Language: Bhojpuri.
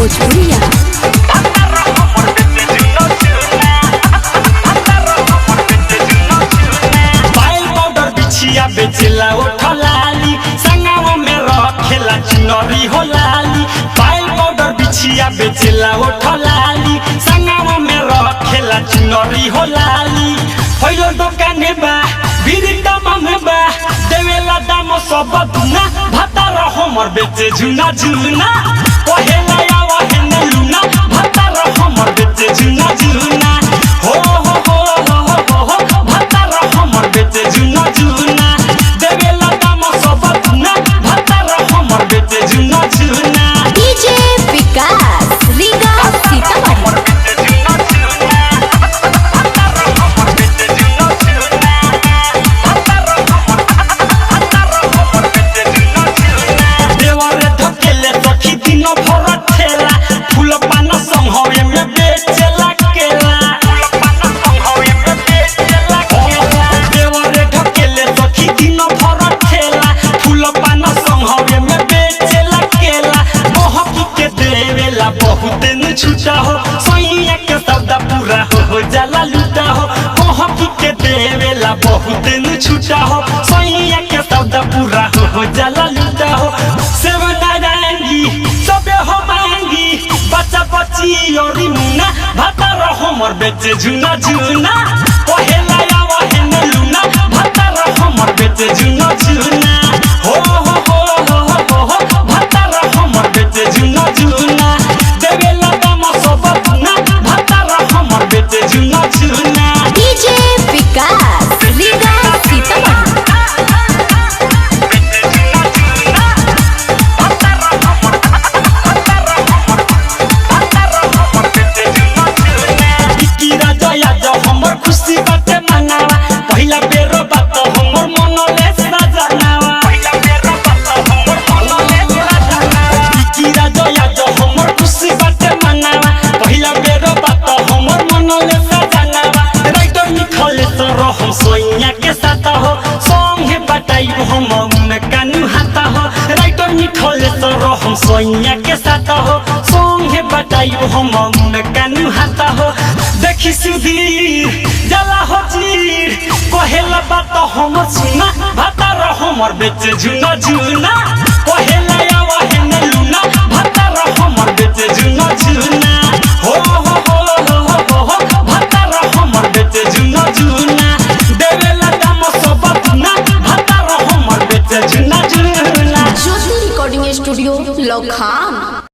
भोजपुरिया। बेचला उठलाली संगवा में रखेला चुनरी हो लाली। पायल पाउडर बिछिया बेचला उठलाली संगवा में रखेला चुनरी हो लाली। पहिलो दुकाने बा बिरी दाम बा देवेला दाम सब दुना। भतार हमर बेचे झुना झुना पहेला आवा हेने लुना। भतार हमर बेचे झुना झुना हो हो हो हो हो भतार हमर बेचे झुना झुना। डीजे विकास रीगा सीतामढ़ी। देवरे धकेले सखी दिन भर ठेला फूल पान संघवे में बेचला केला। देवरे धकेले सखी दिन भर ठेला फूल पान संघवे में बेचला केला। बहकी के देवेला बहुत न छूटा हो सैया के सौदा पूरा हो जाला लूटा हो। बहकी के देवेला बहुत न छूटा हो सैया के सौदा पूरा हो जाला लूटा हो। सबे हो मांगी बच्चा बच्ची और मुना। भतार हमर बेचे झुना झुना पहेला आवा हेने लुना। भतार हमर बेचे झुना झुना हो हो हो हो हो भतार हमर बेचे झुना झुना देवेला दाम सब दुना। भतार हमर बेचे झुना झुना। डीजे विकास रीगा सीतामढ़ी। खुशी बाटे मनावा पहिला बेरो बात हमर मनले सजनावा। पहिला बेरो बात हमर मनले सजनावा। इकीरा जया जो हमर खुशी बाटे मनावा पहिला बेरो बात हमर मनले सजनावा। राइटर निखले तो रहम सोइया के साथ हो संगे बटाई हम उन कानू हाथ हो। राइटर निखले तो रहम सोइया के साथ हो संगे बटाई हम उन कानू हाथ हो। देखी सुधीर जला हो चीर कहेला बात हम सुना। भतार हमर बेचे झुना झुना कहेला आवा हेने लुना। भतार हमर बेचे झुना झुना हो हो हो हो हो भतार हमर बेचे झुना झुना देवेला दाम सब दुना। भतार हमर बेचे झुना झुना। ज्योति रिकॉर्डिंग स्टूडियो लखाम।